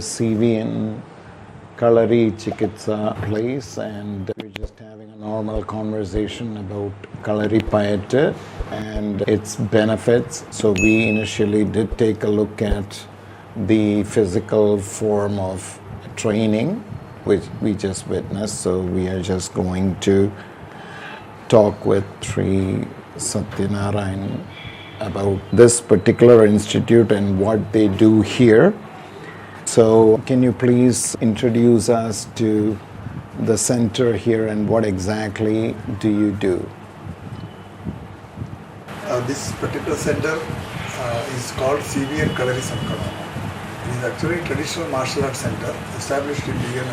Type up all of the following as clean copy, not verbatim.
CVN Kalaripayattu place, and we're just having a normal conversation about Kalaripayattu and its benefits. So we initially did take a look at the physical form of training, which we just witnessed. So we are just going to talk with Sri Satyanarayan about this particular institute and what they do here. So can you please introduce us to the center here and what exactly do you do? This particular center is called CVN Kalaripayattu. It is actually a traditional martial arts center established in the year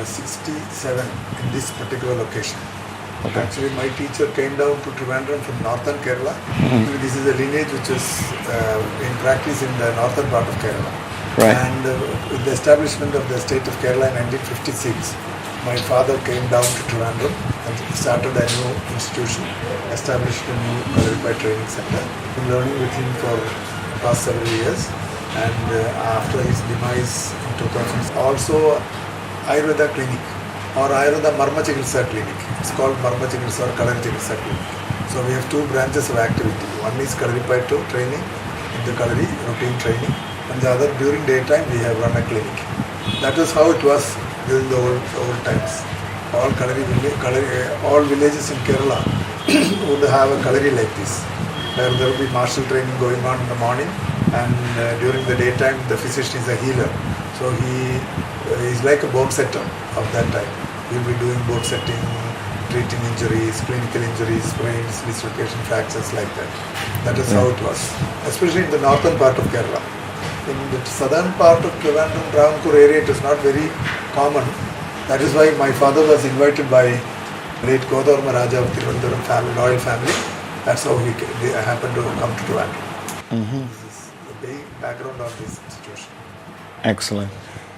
1967 in this particular location. Okay. Actually, my teacher came down to Trivandrum from northern Kerala. Mm-hmm. This is a lineage which is in practice in the northern part of Kerala. Right. And with the establishment of the state of Kerala in 1956, my father came down to Trivandrum and started a new institution, established a new Kalaripayattu training center. Been learning with him for the past several years, and after his demise in 2000, also Ayurveda clinic or Ayurveda Marma Chikitsa clinic. It's called Marma Chikitsa or Kalari Chikitsa clinic. So we have two branches of activity. One is Kalaripayattu training, the Kalari routine training, and the other during daytime we have run a clinic. That is how it was during the old times. All all villages in Kerala would have a Kalari like this, where there will be martial training going on in the morning, and during the daytime the physician is a healer. So he is like a bone setter of that time. He will be doing bone setting, treating injuries, clinical injuries, sprains, dislocation, fractures, like that. That is how it was, especially in the northern part of Kerala. In the southern part of Trivandrum, Travancore area, it is not very common. That is why my father was invited by late Kodharma Raja of Trivandrum family, royal family. That's how he happened to come to Trivandrum. Mm-hmm. This is the big background of this institution. Excellent.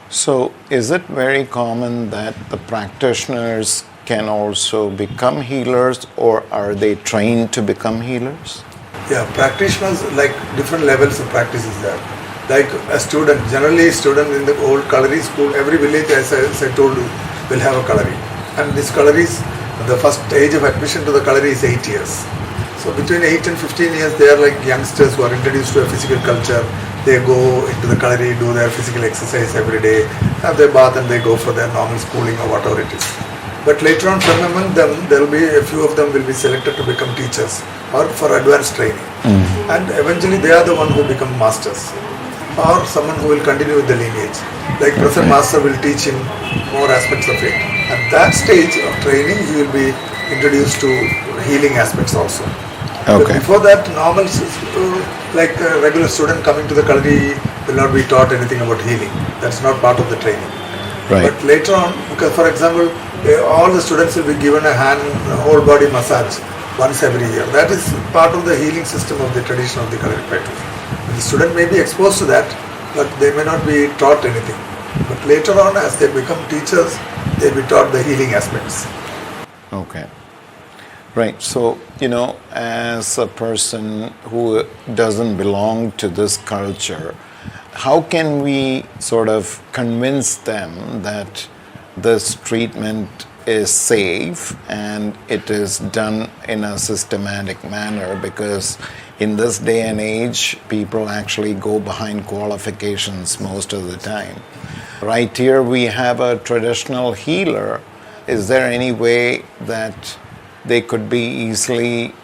So is it very common that the practitioners can also become healers, or are they trained to become healers? Yeah, practitioners, like different levels of practice is there. Like a student, generally student in the old Kalari school, every village, as I told you, will have a Kalari. And this Kalari is, the first age of admission to the Kalari is 8 years. So between 8 and 15 years, they are like youngsters who are introduced to a physical culture. They go into the Kalari, do their physical exercise every day, have their bath, and they go for their normal schooling or whatever it is. But later on, from among them, there will be a few of them will be selected to become teachers or for advanced training. Mm-hmm. And eventually they are the one who become masters, or someone who will continue with the lineage. Like present master will teach him more aspects of it. At that stage of training, he will be introduced to healing aspects also. Okay. But before that, normal, like a regular student coming to the Kalari will not be taught anything about healing. That's not part of the training. Right. But later on, because for example, all the students will be given a whole body massage once every year. That is part of the healing system of the tradition of the Kalaripayattu. The student may be exposed to that, but they may not be taught anything. But later on, as they become teachers, they will be taught the healing aspects. Okay. Right. So, as a person who doesn't belong to this culture, how can we sort of convince them that this treatment is safe and it is done in a systematic manner? Because in this day and age, people actually go behind qualifications most of the time. Right here we have a traditional healer. Is there any way that they could be easily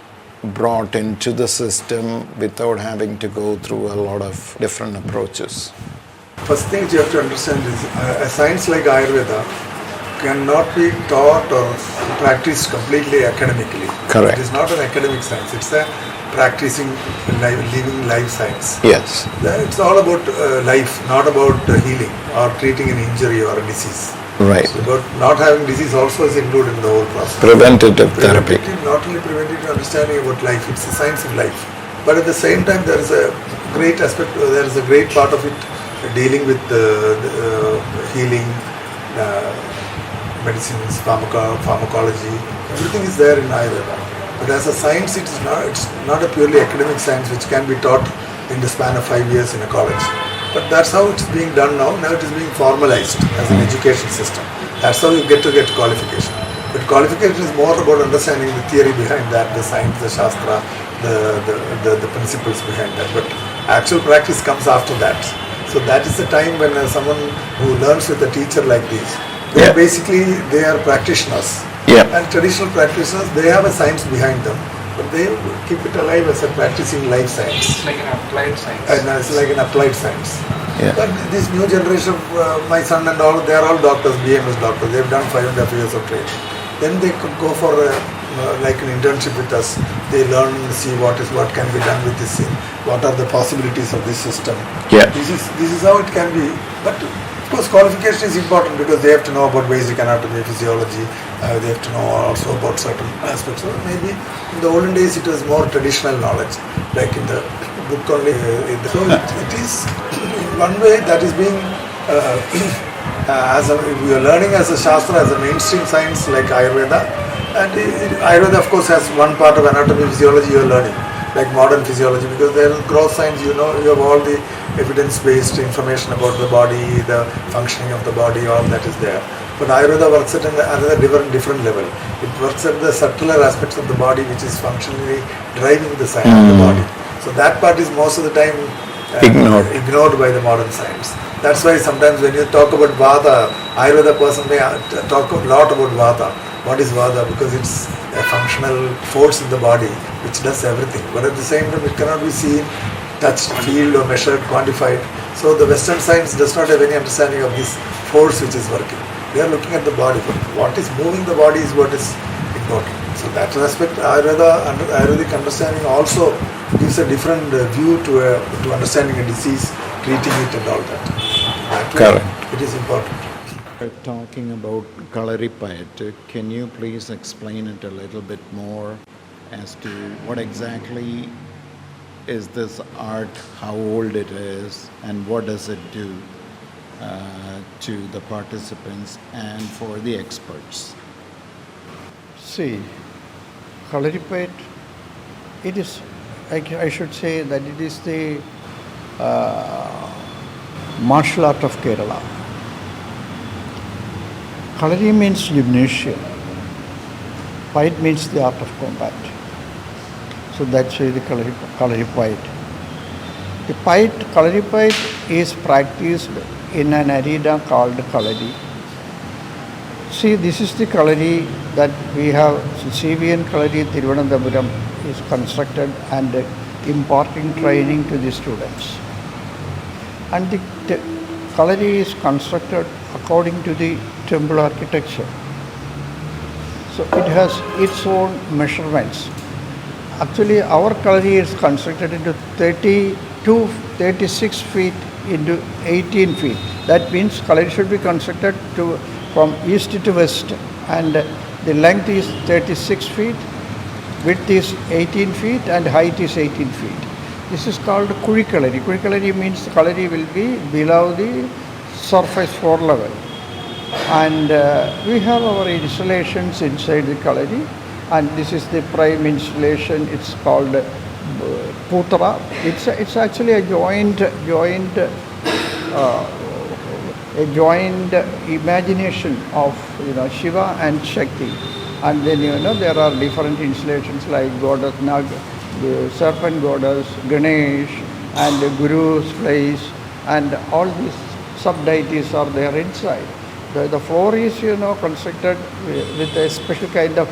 brought into the system without having to go through a lot of different approaches? First thing you have to understand is a science like Ayurveda cannot be taught or practiced completely academically. Correct. It is not an academic science. It's a practicing living life science. Yes. It's all about life, not about healing or treating an injury or a disease. Right. So, but not having disease also is included in the whole process. Preventative therapy. Not only preventative understanding about life, it's a science of life. But at the same time, there is a great aspect, there is a great part of it dealing with the healing, medicines, pharmacology. Everything is there in Ayurveda. But as a science, it's not a purely academic science which can be taught in the span of 5 years in a college. But that's how it's being done now. Now it is being formalized as an education system. That's how you get qualification. But qualification is more about understanding the theory behind that, the science, the shastra, the principles behind that. But actual practice comes after that. So that is the time when someone who learns with a teacher like this, they are practitioners. Yeah. And traditional practitioners, they have a science behind them, but they keep it alive as a practicing life science. It's like an applied science. And it's like an applied science. Yeah. But this new generation, my son and all, they are all doctors, BMS doctors. They've done 5.5 years of training. Then they could go for like an internship with us. They learn, see what can be done with this thing, what are the possibilities of this system. Yeah. This is how it can be. But of course, qualification is important because they have to know about basic anatomy, physiology. They have to know also about certain aspects. So maybe in the olden days it was more traditional knowledge, like in the book only. So it is one way that is being we are learning as a shastra, as a mainstream science like Ayurveda. And Ayurveda of course has one part of anatomy, physiology you are learning, like modern physiology, because there is growth science, you have all the evidence-based information about the body, the functioning of the body, all that is there. But Ayurveda works at another different level. It works at the subtler aspects of the body, which is functionally driving the science of the body. So that part is most of the time ignored by the modern science. That's why sometimes when you talk about Vata, Ayurveda person may talk a lot about Vata. What is Vata? Because it's a functional force in the body which does everything. But at the same time, it cannot be seen, touched, feel or measured, quantified. So the Western science does not have any understanding of this force which is working. They are looking at the body. But what is moving the body is what is important. So that aspect, Ayurvedic understanding also gives a different view to understanding a disease, treating it and all that. That way, Correct. it is important. Talking about Kalaripayattu, can you please explain it a little bit more as to what exactly is this art, how old it is, and what does it do to the participants and for the experts? See, Kalaripayattu, it is, I should say that it is the martial art of Kerala. Kalari means gymnasium. Payat means the art of combat. So that's why the Kalaripayattu. The Kalaripayattu is practiced in an arena called Kalari. See, this is the Kalari that we have. CVN Kalari Thiruvananthapuram is constructed and imparting training to the students. And the Kalari is constructed according to the temple architecture. So it has its own measurements. Actually, our Kalari is constructed into 36 feet into 18 feet. That means Kalari should be constructed from east to west, and the length is 36 feet, width is 18 feet, and height is 18 feet. This is called Kuri Kalari. Kuri Kalari means the Kalari will be below the surface floor level. And we have our installations inside the Kalari, and this is the prime installation. It's called Putra. It's actually a joint imagination of Shiva and Shakti. And then there are different installations like goddess Nag, the serpent goddess, Ganesh, and the Guru's place, and all these sub-deities are there inside. The floor is constructed with a special kind of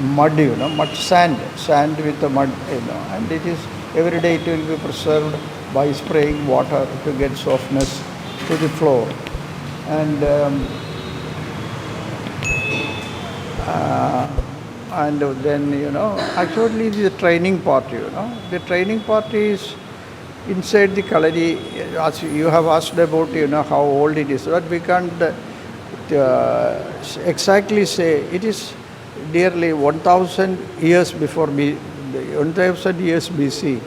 mud, mud sand with the mud, and it is every day it will be preserved by spraying water to get softness to the floor. And then actually the training part, the training part is inside the Kalari. As you have asked about how old it is, but we can't exactly say. It is nearly 1,000 years before 1,000 years BC,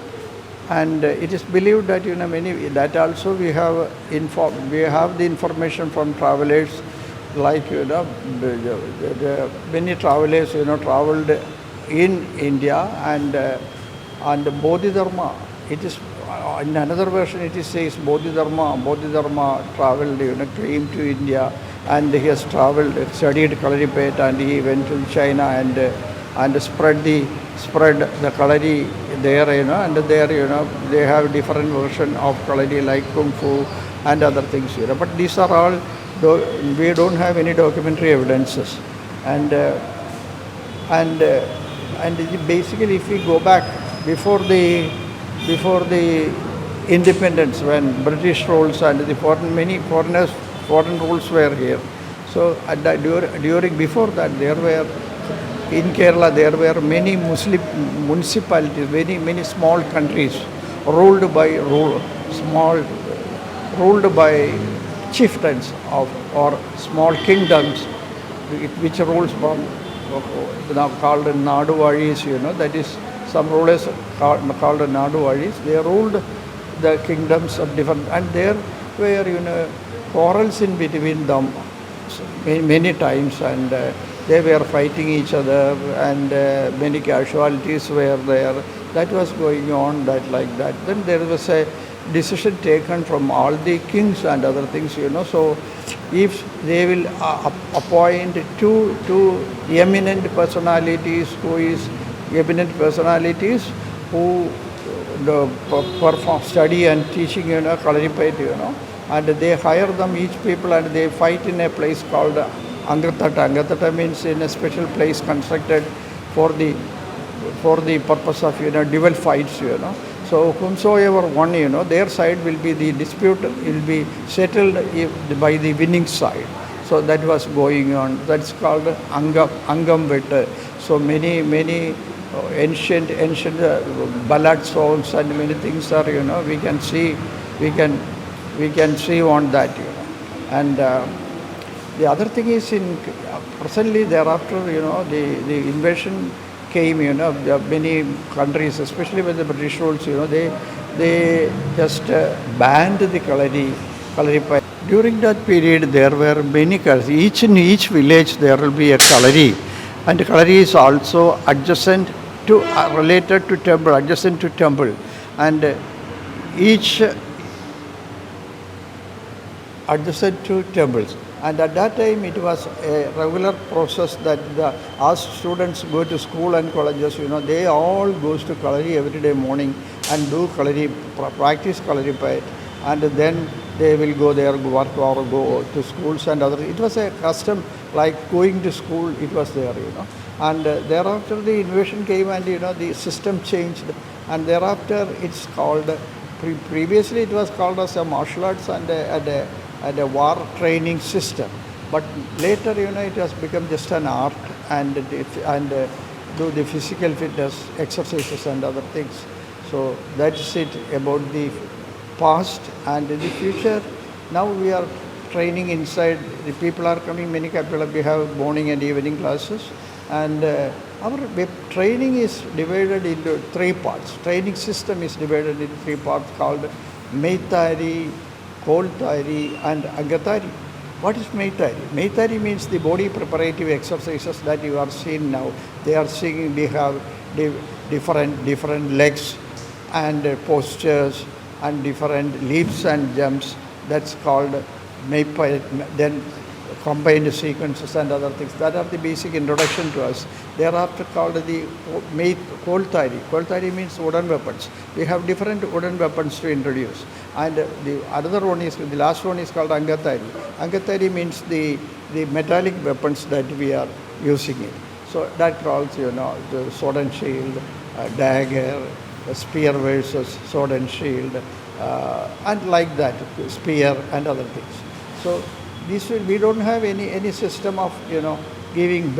and it is believed that that also we have the information from travelers, like many travelers traveled in India, and Bodhidharma. It is in another version it says Bodhidharma traveled, came to India, and he has traveled, studied Kalaripayattu, and he went to China and spread the Kalari there, and there, they have different version of Kalari like Kung Fu and other things, But these are all, we don't have any documentary evidences. And basically, if we go back before the independence, when British rules and many foreign rules were here. So during before that, there were in Kerala there were many Muslim municipalities, many small countries ruled by chieftains or small kingdoms, which rules from now called Naduvaris, that is some rulers called Naduvaris. They ruled the kingdoms of different, and there were quarrels in between them many times, and they were fighting each other, and many casualties were there. That was going on, like that. Then there was a decision taken from all the kings and other things, So if they will appoint two eminent personalities, who perform study and teaching, Kalaripayattu, and they hire them, each people, and they fight in a place called Angatata. Angatata means in a special place constructed for the purpose of dual fights, So whomsoever won, their side will be, the dispute will be settled by the winning side. So that was going on. That's called Angam Vetta. So many ancient ballad songs and many things are, we can see on that, And the other thing is, presently thereafter, the invasion came, many countries, especially with the British rules, they just banned the Kalaripayattu. During that period, there were many colors. In each village, there will be a Kalari, and Kalari is also adjacent to, related to temple, adjacent to temple, and each adjacent to temples. And at that time, it was a regular process that as students go to school and colleges, they all goes to Kalari every day morning and do Kalari, practice Kalaripayattu, and then they will go there, work or go to schools and other. It was a custom like going to school. It was there, And thereafter the invasion came, and the system changed, and thereafter it's called. Previously, it was called as a martial arts and a war training system, but later it has become just an art and do the physical fitness exercises and other things. So that's it about the past. And in the future, now we are training inside. The people are coming, many people. We have morning and evening classes, and our training is divided into three parts. Training system is divided into three parts called Meitari, Koltari and Angatari. What is Meitari? Meitari means the body preparative exercises that you are seeing now. They are seeing we have different legs and postures and different leaps and jumps. That's called Meitari. Then combined sequences and other things. That are the basic introduction to us. Thereafter called the Koltari. Koltari means wooden weapons. We have different wooden weapons to introduce. And the last one is called Angatari. Angatari means the metallic weapons that we are using it. So that calls, the sword and shield, dagger, spear versus sword and shield, and like that, spear and other things. So we don't have any system of, giving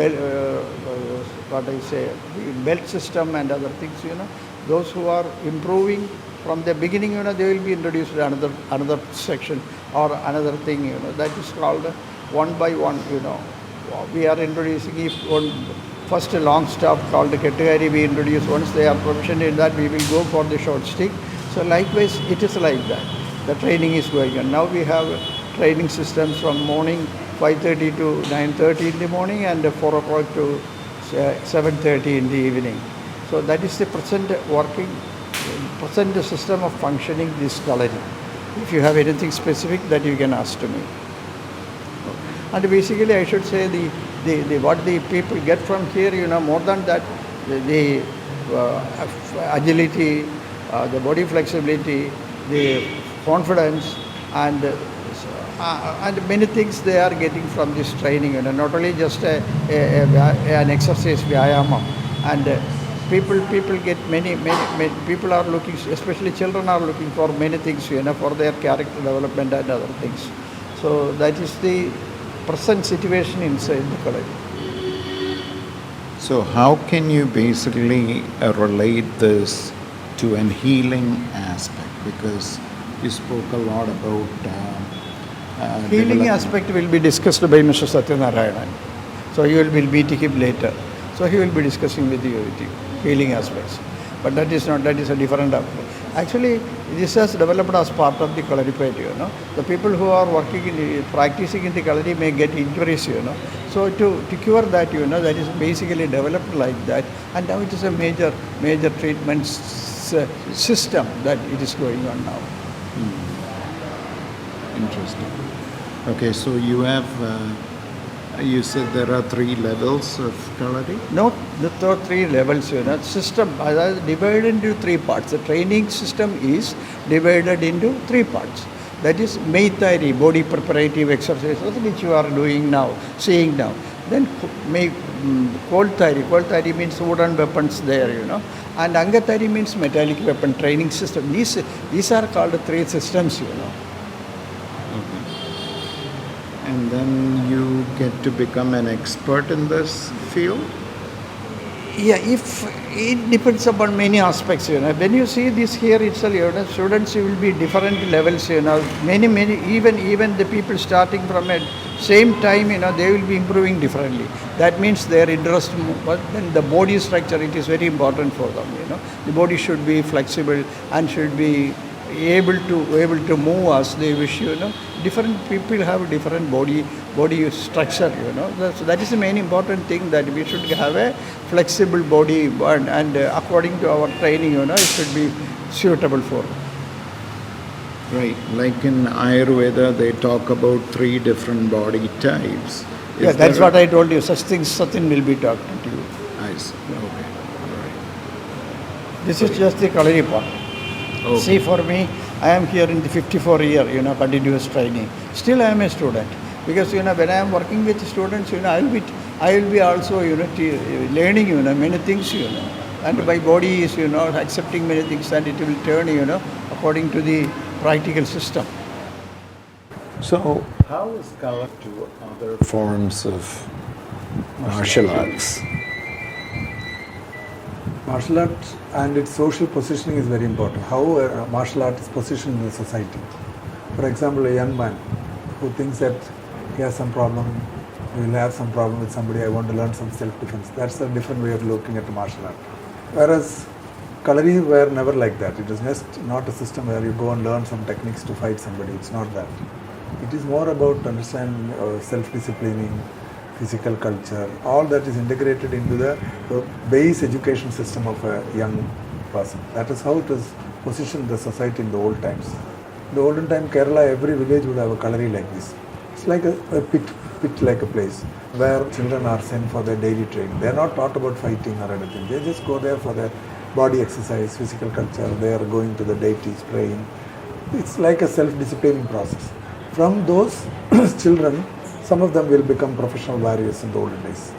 belt system and other things, Those who are improving from the beginning, they will be introduced to another section or another thing, that is called one by one, We are introducing, first a long staff called the Kettugari we introduce. Once they are proficient in that, we will go for the short stick. So likewise, it is like that. The training is going on. Now we have training systems from morning 5:30 to 9:30 in the morning and 4 o'clock to 7:30 in the evening. So that is the present working present the system of functioning this Kalari. If you have anything specific that you can ask to me. And basically I should say the what the people get from here, more than that, the agility, the body flexibility, the confidence, and many things they are getting from this training. Not only just an exercise vyayama, and people get many people are looking, especially children are looking for many things, for their character development and other things. So that is the present situation inside the college. So how can you basically relate this to an healing aspect? Because you spoke a lot about Healing development. aspect will be discussed by Mr. Satyanarayanan. So you will be meeting him later. So he will be discussing with you healing aspects. But that is a different approach. Actually, this has developed as part of the Kalaripayattu, The people who are practicing in the Kalari may get injuries, So to cure that, that is basically developed like that. And now it is a major treatment system that it is going on now. Interesting. Okay, so you have, you said there are 3 levels of Kalari? No, the 3 levels, system divided into 3 parts. The training system is divided into 3 parts. That is Meitari, body preparative exercises, which you are doing now, seeing now. Then Koltari means wooden weapons there, And Angatari means metallic weapon training system. These are called 3 systems, And then you get to become an expert in this field? Yeah, if it depends upon many aspects, When you see this here itself, students will be different levels, Many, even the people starting from at same time, they will be improving differently. That means their interest, but then the body structure, it is very important for them, The body should be flexible and should be able to move as they wish, Different people have different body structure, So that is the main important thing, that we should have a flexible body, and according to our training, it should be suitable for. Right. Like in Ayurveda, they talk about 3 different body types. Yeah, that's what I told you. Such things, Satin will be talking to you. I see. Okay. All right. This is just the Kalari part. Okay. See, for me, I am here in the 54 year, continuous training. Still, I am a student, because when I am working with students, I will be also, learning, many things, and my body is, accepting many things, and it will turn, according to the practical system. So, how is Kalari to other forms of martial arts? Martial arts and its social positioning is very important. How a martial art is positioned in the society. For example, a young man who thinks that he has some problem, he will have some problem with somebody, I want to learn some self-defense. That's a different way of looking at the martial art. Whereas Kalari were never like that. It is just not a system where you go and learn some techniques to fight somebody. It's not that. It is more about understanding self-disciplining, physical culture, all that is integrated into the base education system of a young person. That is how it was positioned in the society in the old times. In the olden time, Kerala, every village would have a Kalari like this. It's like a pit like a place where children are sent for their daily training. They are not taught about fighting or anything. They just go there for their body exercise, physical culture. They are going to the deities, praying. It's like a self-disciplining process. From those children, some of them will become professional warriors in the olden days.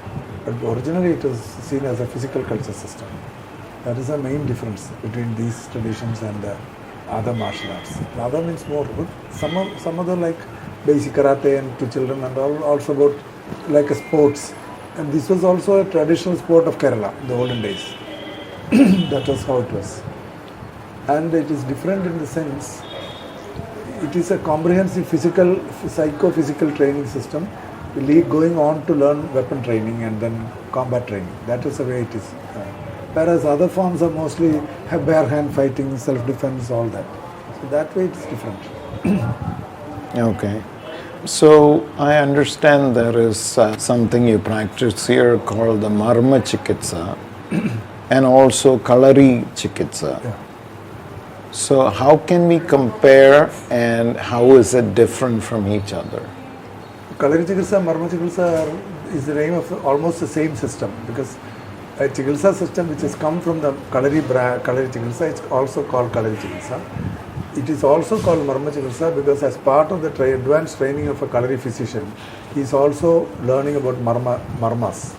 But originally it was seen as a physical culture system. That is the main difference between these traditions and the other martial arts. The other means more good. Some other like basic karate and to children, and all also about like a sports. And this was also a traditional sport of Kerala in the olden days. That was how it was. And it is different in the sense, it is a comprehensive psycho-physical training system, going on to learn weapon training and then combat training. That is the way it is. Whereas other forms are mostly bare hand fighting, self-defense, all that. So that way it is different. Okay. So I understand there is something you practice here called the Marma Chikitsa and also Kalari Chikitsa. Yeah. So how can we compare and how is it different from each other? Kalari Chikitsa, Marma Chikitsa is the name of almost the same system, because a Chikitsa system which has come from the Kalari Chikitsa, it's also called Kalari Chikitsa. It is also called Marma Chikitsa because as part of the advanced training of a Kalari physician, he is also learning about marmas.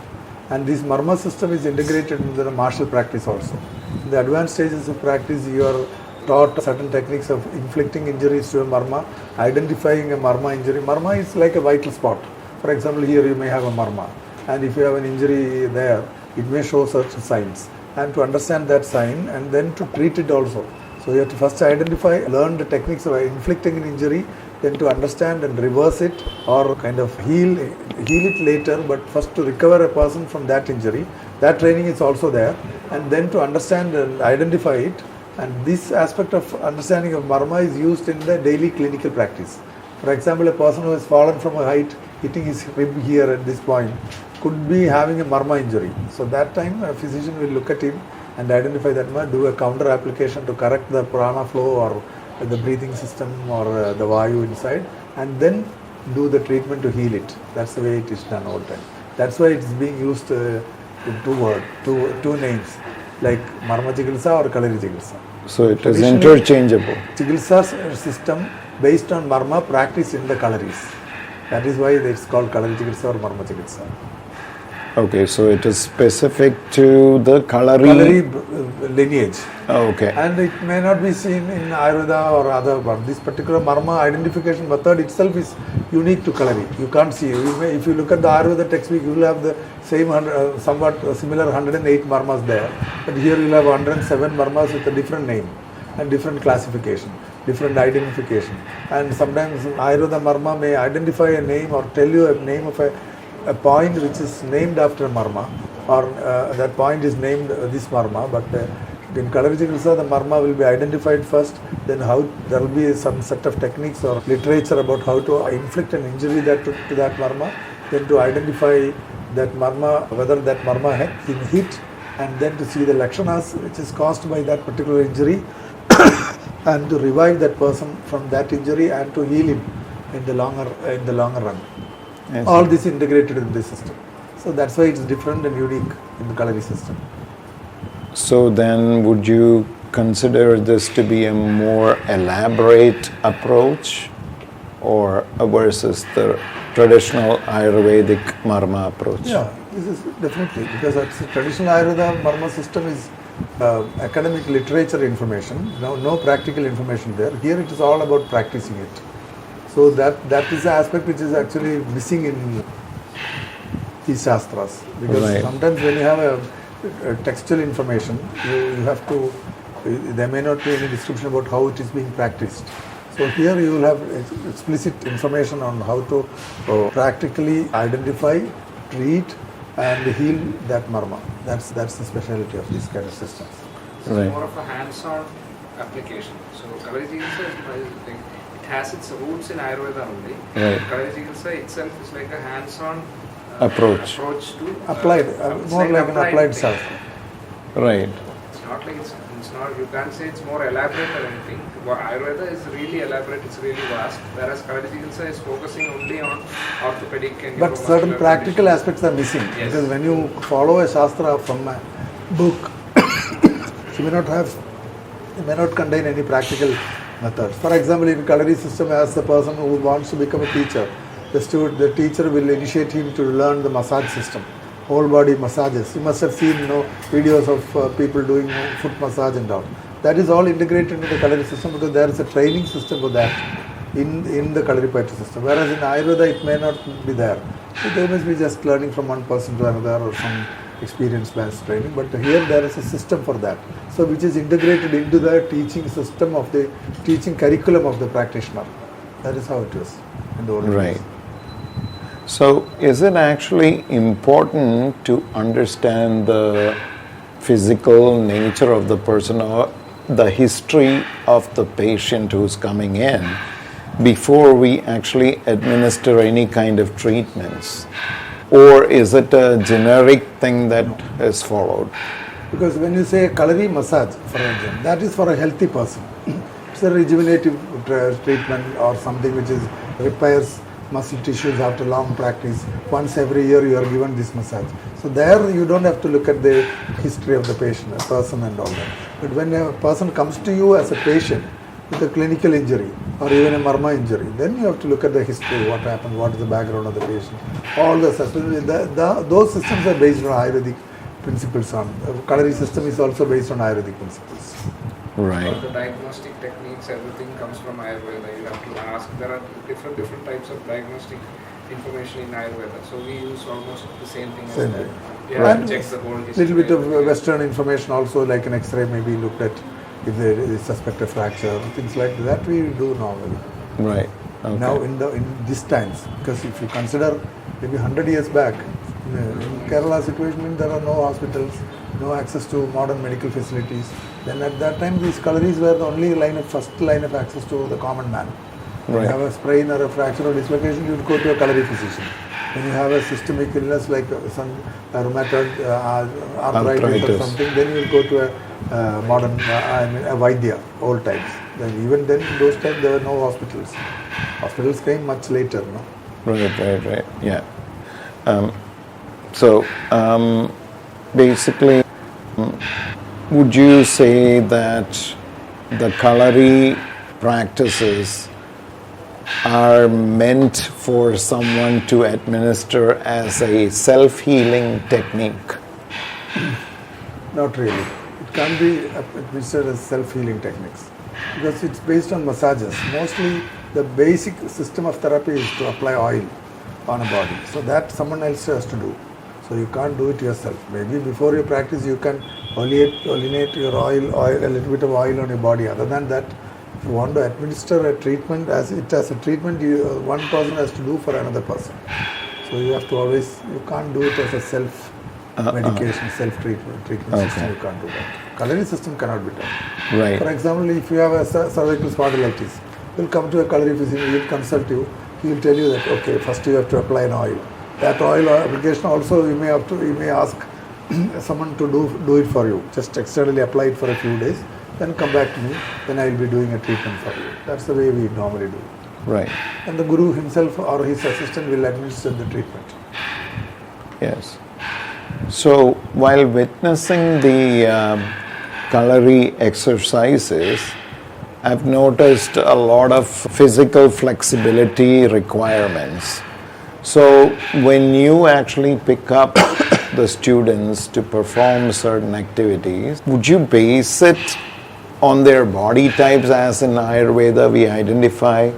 And this marma system is integrated into the martial practice also. In the advanced stages of practice, you are taught certain techniques of inflicting injuries to a marma, identifying a marma injury. Marma is like a vital spot. For example, here you may have a marma, and if you have an injury there, it may show certain signs. And to understand that sign and then to treat it also. So you have to first identify, learn the techniques of inflicting an injury, then to understand and reverse it or kind of heal it later, but first to recover a person from that injury. That training is also there, and then to understand and identify it. And this aspect of understanding of marma is used in the daily clinical practice. For example, a person who has fallen from a height, hitting his rib here at this point, could be having a marma injury. So that time a physician will look at him and identify that, do a counter application to correct the prana flow or the breathing system or the vayu inside, and then do the treatment to heal it. That's the way it is done all the time. That's why it's being used in two names, like Marma Chikitsa or Kalari Chikitsa. So it is interchangeable. Chikitsa system based on Marma practice in the Kalaris. That is why it's called Kalari Chikitsa or Marma Chikitsa. Okay, so it is specific to the Kalari lineage. Okay. And it may not be seen in Ayurveda or other, but this particular marma identification method itself is unique to Kalari. You can't see. If you look at the Ayurveda textbook, you will have the same, somewhat similar 108 marmas there. But here you will have 107 marmas with a different name and different classification, different identification. And sometimes Ayurveda marma may identify a name or tell you a name of a point which is named after marma, or that point is named this marma, but in Kalari Chikitsa the marma will be identified first, then how there will be some set of techniques or literature about how to inflict an injury to that marma, then to identify that marma, whether that marma had been hit, and then to see the lakshanas which is caused by that particular injury and to revive that person from that injury and to heal him in the longer run. Yes. All this integrated in this system. So that's why it's different and unique in the Kalari system. So then would you consider this to be a more elaborate approach or versus the traditional Ayurvedic marma approach? Yeah, this is definitely, because it's a traditional Ayurveda marma system is academic literature information, no practical information there. Here it is all about practicing it. So that is the aspect which is actually missing in these shastras, because sometimes when you have a textual information, you have to, there may not be any description about how it is being practiced. So here you will have explicit information on how to practically identify, treat and heal that marma. That's the speciality of this kind of systems. It's more of a hands-on application. So Kalari Chikitsa has its roots in Ayurveda only. Right. Kalari Chikitsa itself is like a hands-on approach to applied, more like an applied shastra. Right. It's not like it's not, you can't say it's more elaborate or anything. Ayurveda is really elaborate, it's really vast, whereas Kalari Chikitsa is focusing only on orthopedic and but certain practical conditions. aspects are missing. Yes. Because when you follow a shastra from a book, it may not contain any practical methods. For example, in Kalari system, as a person who wants to become a teacher, the teacher will initiate him to learn the massage system, whole body massages. You must have seen videos of people doing foot massage and all. That is all integrated into the Kalari system because there is a training system for that in the Kalaripayattu system. Whereas in Ayurveda, it may not be there. So they must be just learning from one person to another or some experience-based training. But here there is a system for that. So which is integrated into the teaching system of the teaching curriculum of the practitioner. That is how it is in the old days. Right. So is it actually important to understand the physical nature of the person or the history of the patient who's coming in before we actually administer any kind of treatments? Or is it a generic thing that is followed? Because when you say Kalari massage, for example, that is for a healthy person. it's a rejuvenative treatment or something which is repairs muscle tissues after long practice. Once every year you are given this massage. So there you don't have to look at the history of the patient, a person and all that. But when a person comes to you as a patient with a clinical injury or even a murmur injury, then you have to look at the history, what happened, what is the background of the patient. All the systems, those systems are based on Ayurvedic principles. Kalari system is also based on Ayurvedic principles. Right. All the diagnostic techniques, everything comes from Ayurveda. You have to ask. There are different types of diagnostic information in Ayurveda. So we use almost the same thing Same as that. way. You have And to check the whole history. little bit of Western information also, like an X-ray may be looked at if they suspect a fracture, things like that we do normally. Right. Okay. Now in these times, because if you consider maybe 100 years back, in Kerala situation, there are no hospitals, no access to modern medical facilities. Then at that time, these Kalaris were the only first line of access to the common man. When you have a sprain or a fracture or dislocation, you would go to a Kalari physician. When you have a systemic illness like some rheumatoid arthritis or something, then you will go to a modern, a Vaidya, old times. Then even then, in those times, there were no hospitals. Hospitals came much later, no? Right. Yeah. So basically, would you say that the Kalari practices are meant for someone to administer as a self-healing technique? Not really. It can be administered as self-healing techniques because it's based on massages. Mostly the basic system of therapy is to apply oil on a body. So that someone else has to do. So you can't do it yourself. Maybe before you practice you can oleate your oil, a little bit of oil on your body. Other than that, if you want to administer a treatment as a treatment, one person has to do for another person. So you have to you can't do it as a self-medication, self-treatment system, you can't do that. Kalari system cannot be done. Right. For example, if you have a cervical spondylitis, you will come to a Kalari physician, he will consult you, he will tell you that, okay, first you have to apply an oil. That oil application also you may ask someone to do it for you. Just externally apply it for a few days, then come back to me, then I will be doing a treatment for you. That's the way we normally do. Right. And the guru himself or his assistant will administer the treatment. Yes. So while witnessing the Kalari exercises, I've noticed a lot of physical flexibility requirements. So when you actually pick up the students to perform certain activities, would you base it on their body types as in Ayurveda we identify,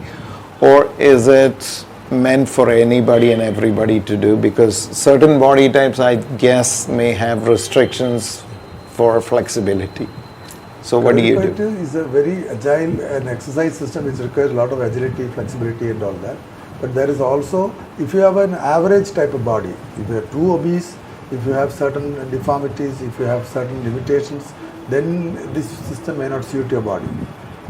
or is it meant for anybody and everybody to do? Because certain body types, I guess, may have restrictions for flexibility. So what do you do? Kalipayattu is a very agile and exercise system which requires a lot of agility, flexibility and all that. But there is also, if you have an average type of body, if you are too obese, if you have certain deformities, if you have certain limitations, then this system may not suit your body.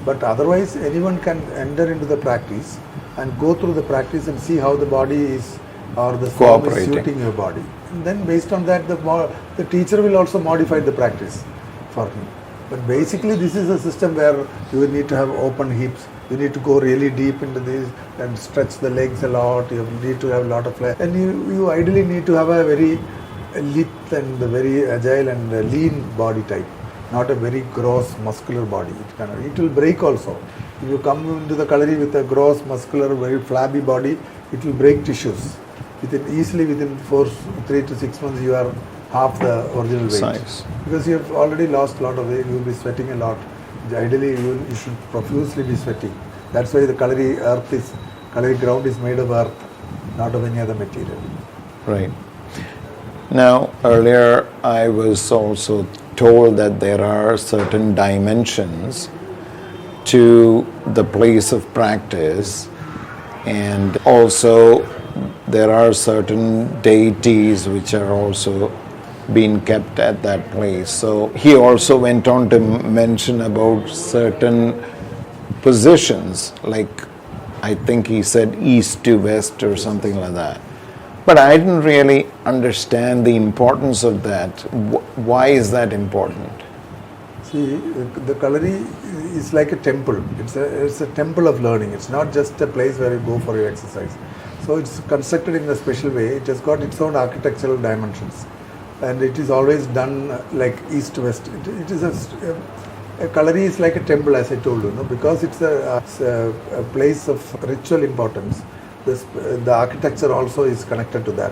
But otherwise, anyone can enter into the practice and go through the practice and see how the body is or the form is suiting your body. And then based on that, the teacher will also modify the practice for him. But basically, this is a system where you will need to have open hips. You need to go really deep into this and stretch the legs a lot. You need to have a lot of flex. And you ideally need to have a very lithe and very agile and lean body type, not a very gross muscular body. It will break also. If you come into the Kalari with a gross muscular, very flabby body, it will break tissues. Easily within 3 to 6 months, you are half the original weight. Size. Because you have already lost a lot of weight, you will be sweating a lot. Ideally, you should profusely be sweating. That's why the Kalari ground is made of earth, not of any other material. Right. Now, earlier I was also told that there are certain dimensions to the place of practice, and also there are certain deities which are also being kept at that place. So he also went on to mention about certain positions, like I think he said east to west or something like that. But I didn't really understand the importance of that. Why is that important? See, the Kalari is like a temple. It's a temple of learning. It's not just a place where you go for your exercise. So it's constructed in a special way. It has got its own architectural dimensions, and it is always done like east to west. It is a Kalari is like a temple, as I told you, because it's a place of ritual importance. The architecture also is connected to that.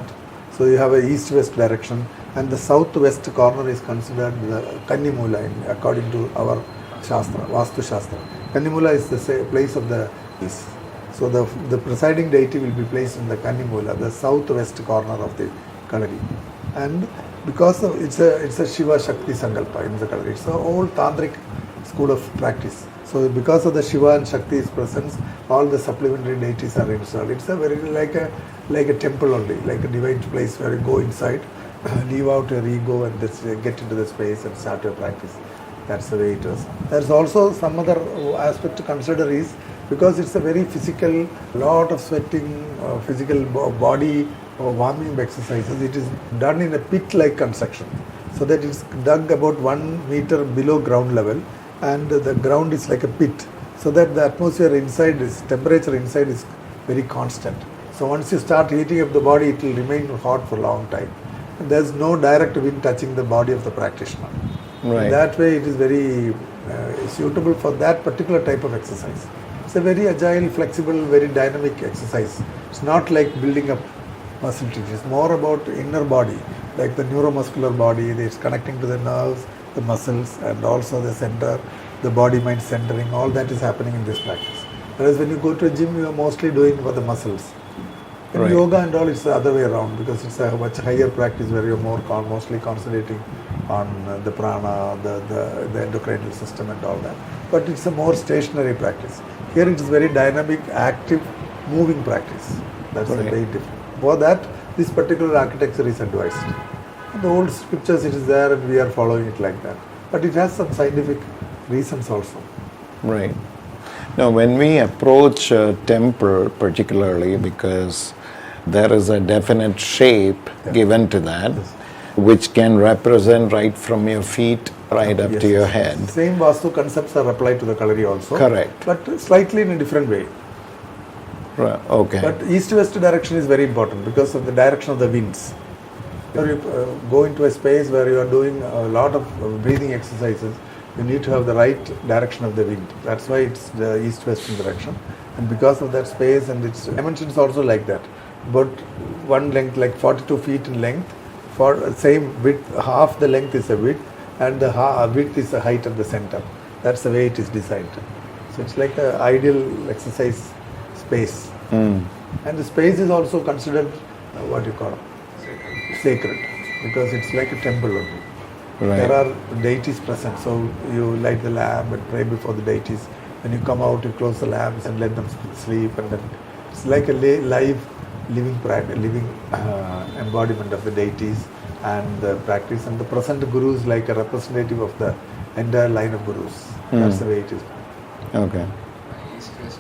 So you have a east-west direction, and the south-west corner is considered the Kannimula according to our Shastra, Vastu Shastra. Kannimula is the place of the east. So the presiding deity will be placed in the Kannimula, the southwest corner of the Kalari. And because it's a Shiva Shakti Sankalpa in the Kalari, it's an old Tantric school of practice. So because of the Shiva and Shakti's presence, all the supplementary deities are installed. It's a very like a temple only, like a divine place where you go inside, leave out your ego and get into the space and start your practice. That's the way it is. There's also some other aspect to consider is because it's a very physical, lot of sweating, physical body warming exercises. It is done in a pit-like construction, so that it's dug about 1 meter below ground level, and the ground is like a pit, so that the atmosphere inside temperature inside is very constant. So once you start heating up the body, it will remain hot for a long time. And there's no direct wind touching the body of the practitioner. Right. In that way, it is very suitable for that particular type of exercise. It's a very agile, flexible, very dynamic exercise. It's not like building up muscle tissue. It's more about inner body, like the neuromuscular body. It's connecting to the nerves, the muscles, and also the center, the body-mind centering. All that is happening in this practice. Whereas when you go to a gym, you are mostly doing for the muscles. In Right. yoga and all, it's the other way around, because it's a much higher practice where you're mostly concentrating on the prana, the endocrine system and all that. But it's a more stationary practice. Here it is very dynamic, active, moving practice. That's Right. very different. For that, this particular architecture is advised. In the old scriptures it is there and we are following it like that. But it has some scientific reasons also. Right. Now, when we approach a temple, particularly because there is a definite shape given to that, which can represent right from your feet right up Yes, to your yes. head. Same Vastu concepts are applied to the Kalari also. Correct. But slightly in a different way. Right. Okay. But east-west direction is very important because of the direction of the winds. When you go into a space where you are doing a lot of breathing exercises, you need to have the right direction of the wind. That's why it's the east-west direction. And because of that space and its dimensions also like that. But one length, like 42 feet in length, for same width, half the length is a width, and the width is the height of the center. That's the way it is designed. So it's like an ideal exercise space. And the space is also considered what you call sacred, because it's like a temple only. Right. There are deities present, so you light the lamp and pray before the deities. When you come out, you close the lamps and let them sleep, and then it's like a live, living embodiment of the deities and the practice. And the present guru is like a representative of the entire line of gurus. That's the way it is. Okay. East-west,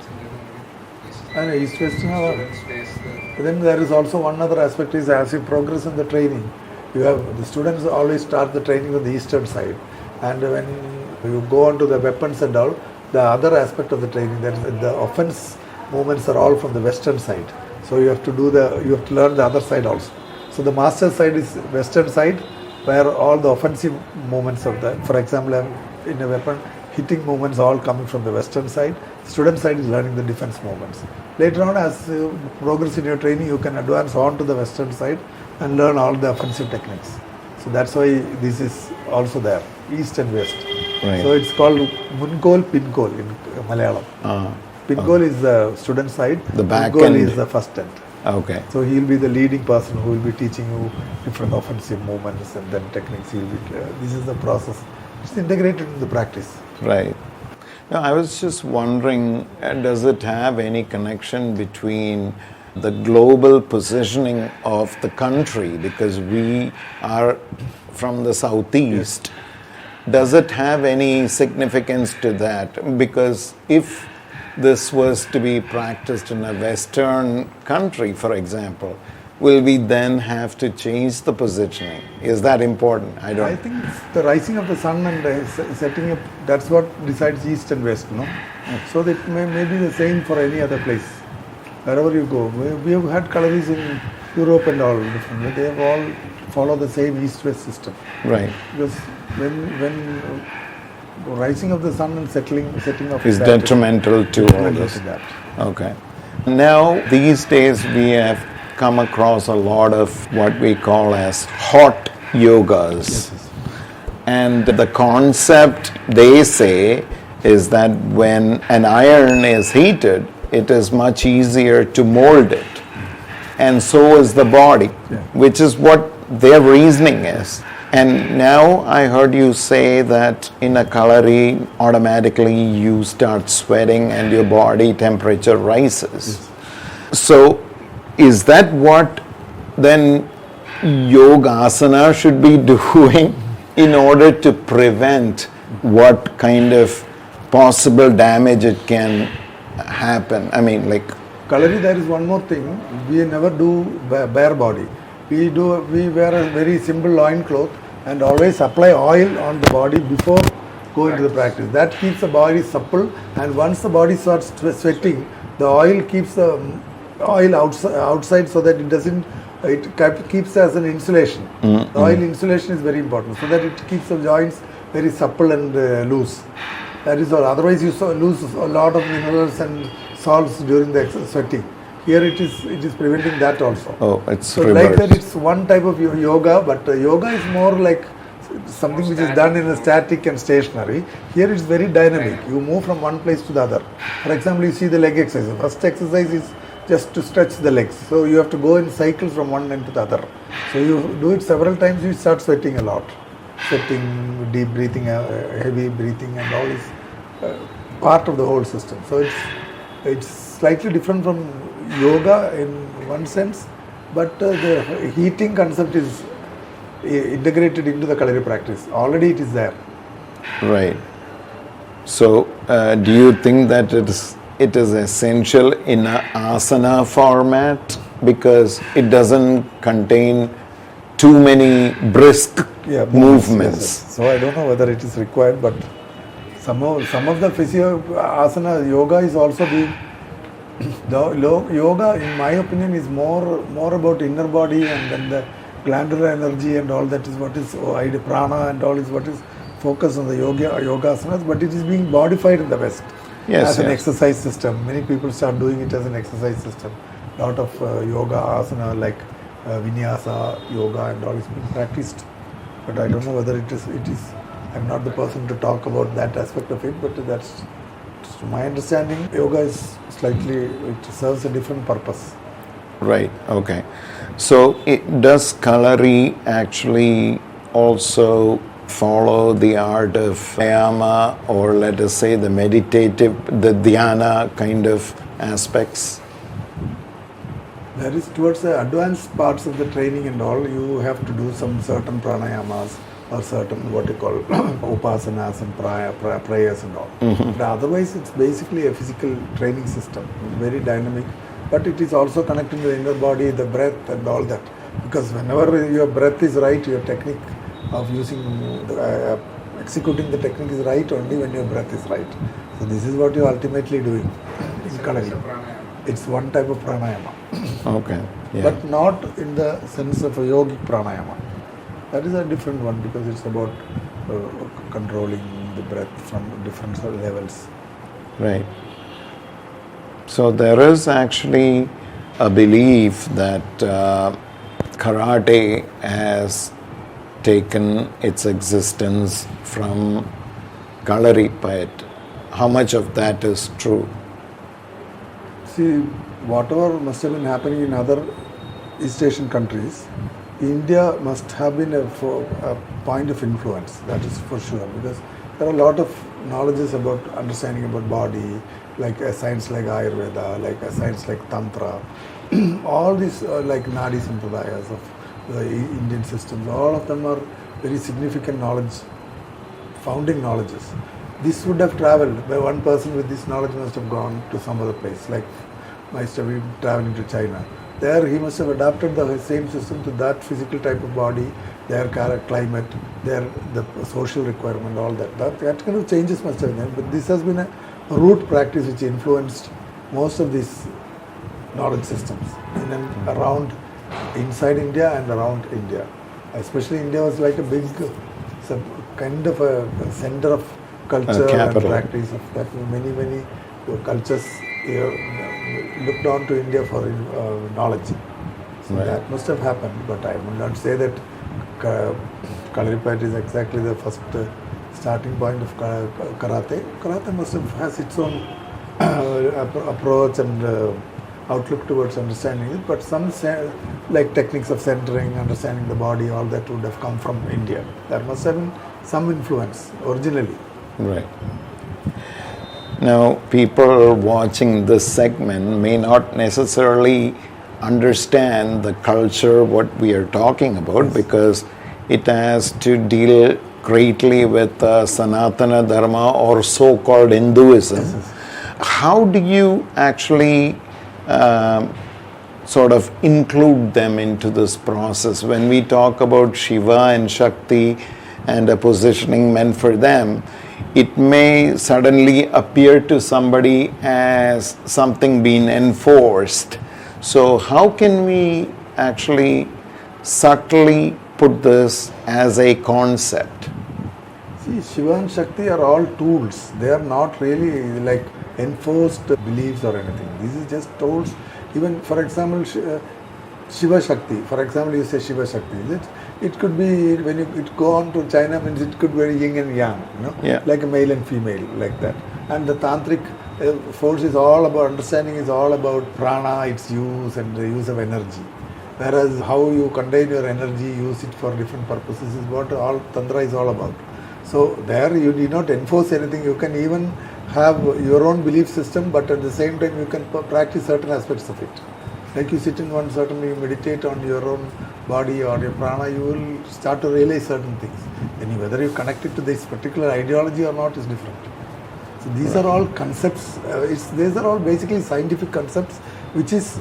And east-west. students face the Then there is also one other aspect is as you progress in the training, you have the students always start the training on the eastern side, and when you go on to the weapons and all, the other aspect of the training, that is the offense movements are all from the western side. So you have to learn the other side also. So the master side is western side, where all the offensive movements of the, for example, in a weapon, hitting movements all coming from the western side. Student side is learning the defense movements. Later on, as you progress in your training, you can advance on to the western side and learn all the offensive techniques. So that's why this is also there, east and west. Right. So it's called Munkol, Pinkol in Malayalam. Pinkol is the student side, The back Munkol end. is the first end. Okay. So he'll be the leading person who will be teaching you different offensive movements and then techniques. This is the process. It's integrated in the practice. Right. Now, I was just wondering, does it have any connection between the global positioning of the country, because we are from the southeast? Does it have any significance to that? Because if this was to be practiced in a Western country, for example, will we then have to change the positioning? Is that important? I I don't. think it's the rising of the sun and setting up, that's what decides east and west, no? So that may be the same for any other place. Wherever you go, we have had colories in Europe and all different. They have all follow the same east-west system. Right. Because when rising of the sun and setting of Is that detrimental to all detrimental this. to that. Okay. Now, these days we have come across a lot of what we call as hot yogas. And the concept, they say, is that when an iron is heated, it is much easier to mold it. And so is the body, which is what their reasoning is. And now I heard you say that in a kalari, automatically you start sweating and your body temperature rises. So is that what then yogasana should be doing in order to prevent what kind of possible damage it can happen? I mean, like, Kalari, there is one more thing. We never do bare body. We wear a very simple loin cloth and always apply oil on the body before going to the practice. That keeps the body supple, and once the body starts sweating, the oil keeps the oil outside so that it keeps as an insulation. The oil insulation is very important so that it keeps the joints very supple and loose. That is all. Otherwise, you lose a lot of minerals and salts during the sweating. Here it is preventing that also. oh, it's So reversed. like that, it's one type of yoga, but yoga is more like something which is done in a static and stationary. Here it's very dynamic. You move from one place to the other. For example, you see the leg exercise. The first exercise is just to stretch the legs. So you have to go in cycles from one end to the other. So you do it several times, you start sweating a lot. Sweating, deep breathing, heavy breathing, and all is part of the whole system. So it's slightly different from yoga in one sense, but the heating concept is integrated into the Kalari practice. Already it is there. Right. So, do you think that it is essential in a asana format because it doesn't contain too many brisk movements? Yes. So I don't know whether it is required, but some of the physio asana yoga is also being yoga, in my opinion, is more about inner body, and then the glandular energy and all that is what is prana and all is what is focused on the yoga asanas, but it is being modified in the West as an exercise system. Many people start doing it as an exercise system. Lot of yoga asana like vinyasa yoga and all is being practiced, but I don't know whether it is. I'm not the person to talk about that aspect of it, but that's to my understanding. Yoga is it serves a different purpose. Right, okay. So does Kalari actually also follow the art of pranayama, or let us say the meditative, the dhyana kind of aspects? That is towards the advanced parts of the training and all, you have to do some certain pranayamas or certain what you call upasanas and prayers and all. But otherwise it's basically a physical training system, very dynamic. But it is also connected to the inner body, the breath and all that. Because whenever your breath is right, your technique of executing the technique is right only when your breath is right. So this is what you are ultimately doing in Kalari. It's one type of pranayama. Okay. Yeah. But not in the sense of a yogic pranayama. That is a different one because it's about controlling the breath from different levels. Right. So there is actually a belief that karate has taken its existence from Kalaripayattu. How much of that is true? See, whatever must have been happening in other East Asian countries, India must have been a point of influence, that is for sure, because there are a lot of knowledges about understanding about body, like a science like Ayurveda, like a science like Tantra, all these like Nadi Sampradayas of the Indian systems, all of them are very significant knowledge, founding knowledges. This would have traveled, by one person with this knowledge must have gone to some other place, like must have been traveling to China. There he must have adapted the same system to that physical type of body, their climate, the social requirement, all that. That kind of changes must have been. But this has been a root practice which influenced most of these knowledge systems in and around, inside India and around India. Especially India was like a big, kind of a center of culture and capital. practice of that. Many cultures looked on to India for knowledge. So Right. that must have happened, but I would not say that Kalaripayattu is exactly the first starting point of karate. Karate must have has its own approach and outlook towards understanding it, but some like techniques of centering, understanding the body, all that would have come from India. There must have been some influence originally. Right. Now, people watching this segment may not necessarily understand the culture, what we are talking about, because it has to deal greatly with Sanatana Dharma or so-called Hinduism. How do you actually sort of include them into this process? When we talk about Shiva and Shakti and a positioning meant for them, it may suddenly appear to somebody as something being enforced. So how can we actually subtly put this as a concept? See, Shiva and Shakti are all tools. They are not really like enforced beliefs or anything. This is just tools. Even, for example, Shiva Shakti. For example, you say Shiva Shakti. It could be, when it go on to China, means it could be yin and yang, Yeah. like a male and female, like that. And the tantric force is all about, understanding is all about prana, its use and the use of energy. Whereas how you contain your energy, use it for different purposes is what all Tantra is all about. So there you need not enforce anything. You can even have your own belief system, but at the same time you can practice certain aspects of it. Like you sit in one certain, you meditate on your own body or your prana, you will start to realize certain things. And whether you connect it to this particular ideology or not is different. So these are all concepts, these are all basically scientific concepts which is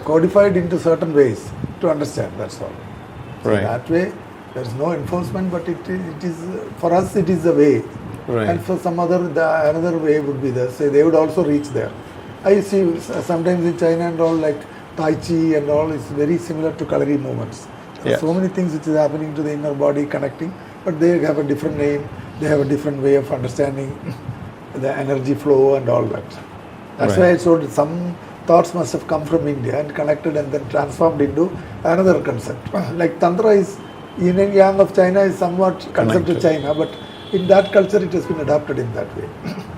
codified into certain ways to understand, that's all. So Right. that way there is no enforcement, but it is, for us it is a way. Right. And for some another way would be there. Say they would also reach there. I see sometimes in China and all, like Tai Chi and all is very similar to Kalari movements. There are Yeah. so many things which is happening to the inner body connecting, but they have a different name, they have a different way of understanding the energy flow and all that. That's Right. why I told some thoughts must have come from India and connected and then transformed into another concept. Like Tantra is, yin and yang of China is somewhat concept to Connected. China, but in that culture it has been adapted in that way.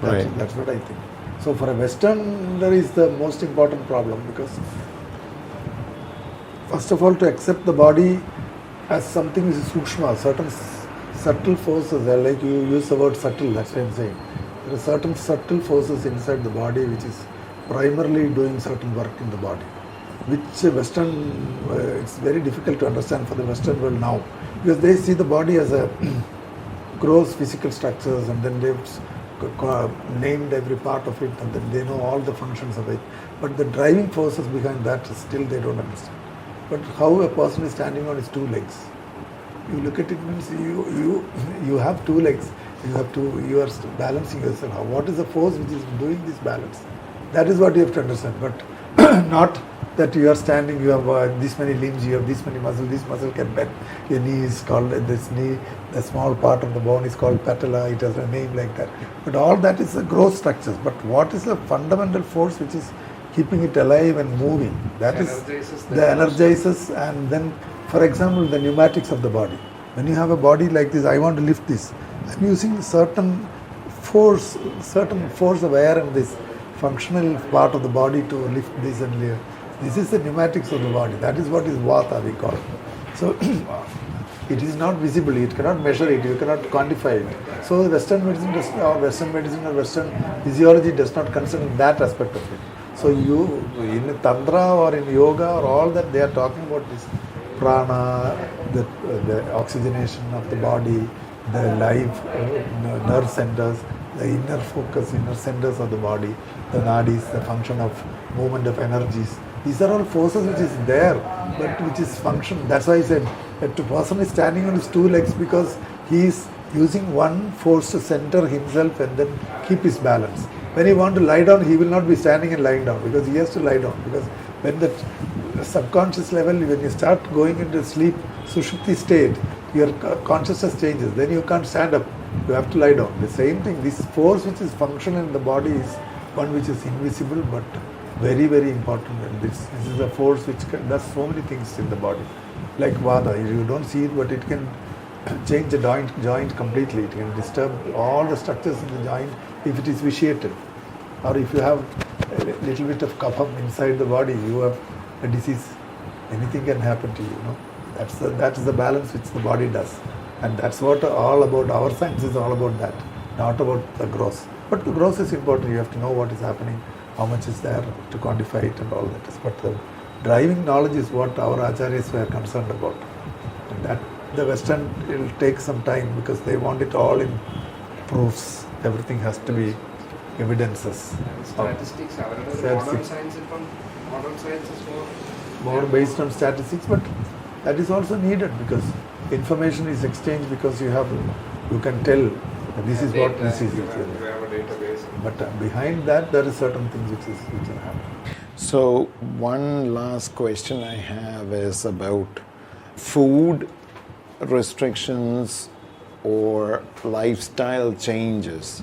Right. That's what I think. So for a Western, there is the most important problem, because first of all, to accept the body as something which is sukshma, certain subtle forces, like you use the word subtle, that's what I'm saying. There are certain subtle forces inside the body which is primarily doing certain work in the body, which it's very difficult to understand for the Western world now, because they see the body as a gross physical structures, and then they've named every part of it, and then they know all the functions of it. But the driving forces behind that still they don't understand. But how a person is standing on his two legs, you look at it, means you have two legs, you are balancing yourself. What is the force which is doing this balance? That is what you have to understand. But not that you are standing, you have this many limbs, you have this many muscles, this muscle can bend. Your knee is called, this knee, the small part of the bone is called patella, it has a name like that. But all that is the gross structures. But what is the fundamental force which is keeping it alive and moving? That is the energizes. And then, for example, the pneumatics of the body. When you have a body like this, I want to lift this, I'm using certain force of air in this functional part of the body to lift this and lift. This is the pneumatics of the body. That is what is vata, we call it. So it is not visible, you cannot measure it, you cannot quantify it. So Western medicine or Western physiology does not consider that aspect of it. So you, in Tantra or in Yoga or all that, they are talking about this prana, the oxygenation of the body, the life, nerve centers, the inner focus, inner centers of the body, the nadis, the function of movement of energies. These are all forces which is there, but which is function. That's why I said that the person is standing on his two legs because he is using one force to center himself and then keep his balance. When he want to lie down, he will not be standing and lying down because he has to lie down. Because when the subconscious level, when you start going into sleep, sushupti state, your consciousness changes. Then you can't stand up. You have to lie down. The same thing. This force which is functional in the body is one which is invisible but very, very important. And this is a force which does so many things in the body. Like vata, you don't see it, but it can change the joint completely. It can disturb all the structures in the joint if it is vitiated. Or if you have a little bit of kapham inside the body, you have a disease. Anything can happen to you. That is the balance which the body does. And that's what all about, our science is all about that, not about the gross. But the gross is important. You have to know what is happening, how much is there to quantify it and all that. But the driving knowledge is what our acharyas were concerned about. And that the Western will take some time because they want it all in proofs. Everything has to be evidences. Statistics, modern science is more based on statistics, but that is also needed because information is exchanged because you can tell this is what this is. You have a database. But behind that there is certain things which are happening. So one last question I have is about food restrictions or lifestyle changes,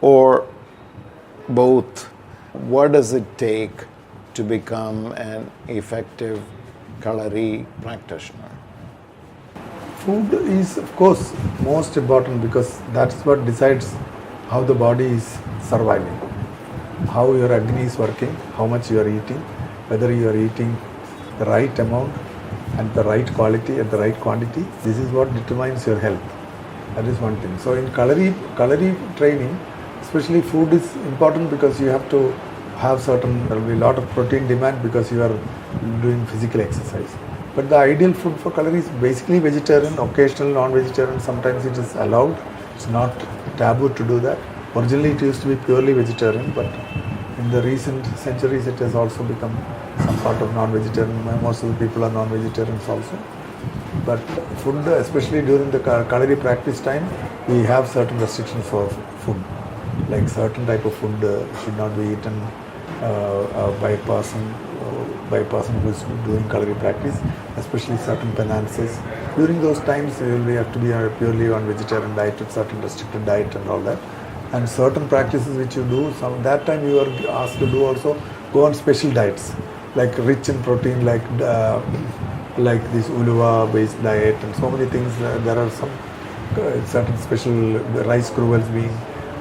or both. What does it take to become an effective Kalari practitioner? Food is of course most important because that's what decides how the body is surviving, how your Agni is working, how much you are eating, whether you are eating the right amount and the right quality and the right quantity. This is what determines your health. That is one thing. So in Kalari training, especially food is important because you have to have there will be a lot of protein demand because you are doing physical exercise. But the ideal food for Kalari is basically vegetarian, occasional non-vegetarian, sometimes it is allowed. It's not taboo to do that. Originally it used to be purely vegetarian, but in the recent centuries it has also become some part of non-vegetarian. Most of the people are non-vegetarians also. But food, especially during the Kalari practice time, we have certain restrictions for food. Like certain type of food should not be eaten by a person who is doing Kalari practice, especially certain penances. During those times, you will have to be purely on vegetarian diet with certain restricted diet and all that. And certain practices which you do, that time you are asked to do also go on special diets, like rich in protein, like this uluva based diet and so many things. There are some certain special rice kruwels being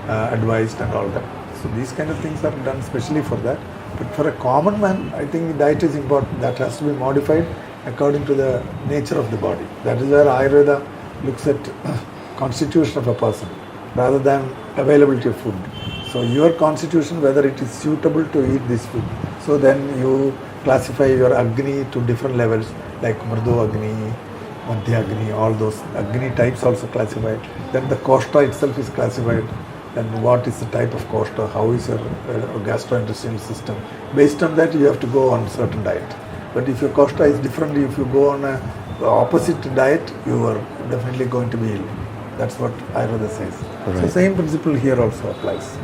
advised and all that. So these kind of things are done specially for that. But for a common man, I think diet is important. That has to be modified according to the nature of the body. That is where Ayurveda looks at constitution of a person rather than availability of food. So your constitution, whether it is suitable to eat this food. So then you classify your Agni to different levels like Mridu Agni, Madhya Agni, all those Agni types also classified. Then the Koshta itself is classified. And what is the type of koshta, how is your gastrointestinal system. Based on that you have to go on certain diet. But if your koshta is different, if you go on a opposite diet, you are definitely going to be ill. That's what Ayurveda says. Right. So same principle here also applies.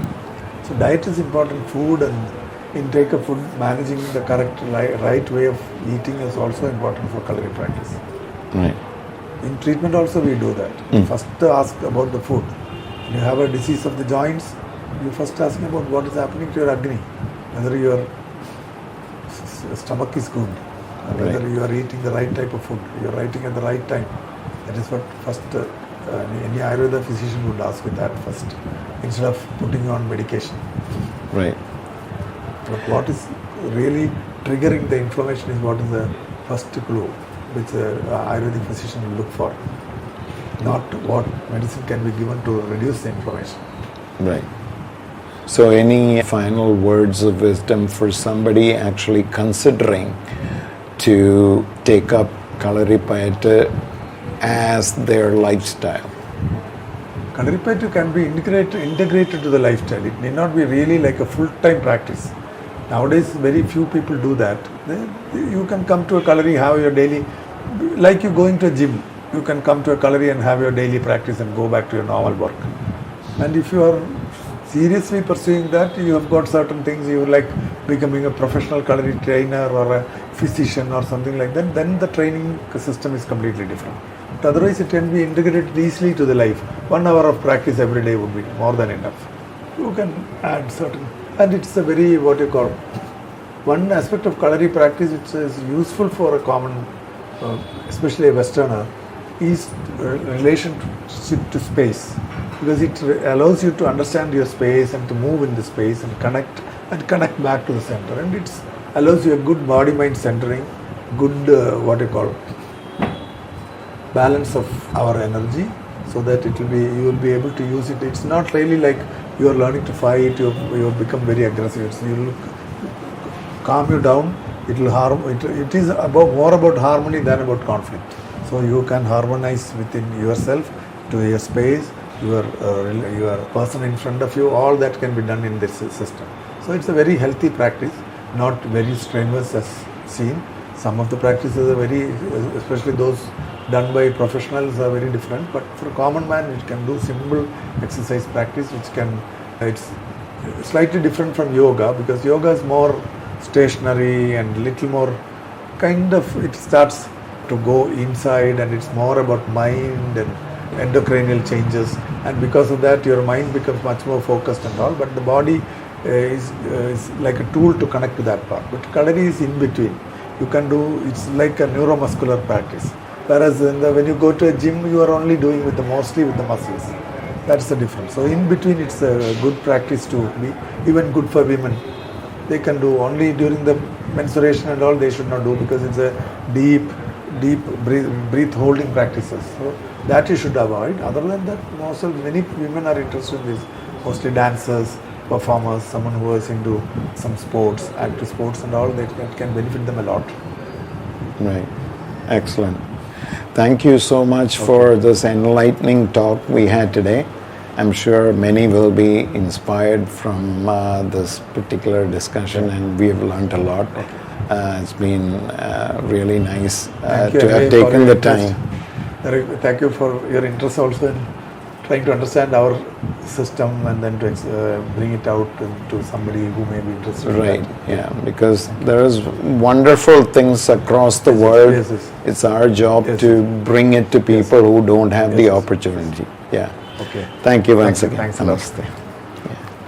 So diet is important, food and intake of food, managing the correct right way of eating is also important for Kalari practice. Right. In treatment also we do that. First ask about the food. You have a disease of the joints, you first ask about what is happening to your Agni, whether your stomach is good, whether you are eating the right type of food, you are eating at the right time. That is what first any Ayurveda physician would ask with that first, instead of putting you on medication. Right. But what is really triggering the inflammation is what is the first clue which the Ayurvedic physician will look for. Not what medicine can be given to reduce the inflammation. Right. So any final words of wisdom for somebody actually considering to take up Kalaripayattu as their lifestyle? Kalaripayattu can be integrated to the lifestyle. It need not be really like a full-time practice. Nowadays, very few people do that. You can come to a Kalari, have your daily, like you going to a gym. You can come to a Kalari and have your daily practice and go back to your normal work. And if you are seriously pursuing that, you have got certain things, you like becoming a professional Kalari trainer or a physician or something like that, then the training system is completely different. But otherwise, it can be integrated easily to the life. 1 hour of practice every day would be more than enough. You can add certain, and it's a very, what you call, one aspect of Kalari practice which is useful for a common, especially a Westerner, is relationship to space, because it allows you to understand your space and to move in the space and connect back to the center, and it allows you a good body mind centering, good what you call balance of our energy, so that it will be, you will be able to use it. It's not really like you are learning to fight, you have become very aggressive. It will calm you down. It will it is more about harmony than about conflict. So you can harmonize within yourself, to your space, your person in front of you. All that can be done in this system. So it's a very healthy practice, not very strenuous as seen. Some of the practices are very, especially those done by professionals, are very different. But for a common man, it can do simple exercise practice, which can, it's slightly different from yoga, because yoga is more stationary and little more kind of, it starts to go inside, and it's more about mind and endocrinal changes, and because of that your mind becomes much more focused and all, but the body is like a tool to connect to that part. But Kalari is in between. You can do, it's like a neuromuscular practice, whereas when you go to a gym, you are only doing mostly with the muscles. That's the difference. So in between, it's a good practice to be, even good for women. They can do only during the menstruation and all, they should not do, because it's a deep breath holding practices. So that you should avoid. Other than that, many women are interested in this, mostly dancers, performers, someone who is into some sports, active sports and all, that can benefit them a lot. Right. Excellent. Thank you so much for this enlightening talk we had today. I'm sure many will be inspired from this particular discussion, and we have learned a lot. It's been really nice to have taken the time. Thank you for your interest also in trying to understand our system, and then to bring it out to somebody who may be interested. Right, yeah, because there is wonderful things across the world. Yes. It's our job to bring it to people who don't have the opportunity. Yeah. Okay. Thank you once again. Thanks a lot. Namaste.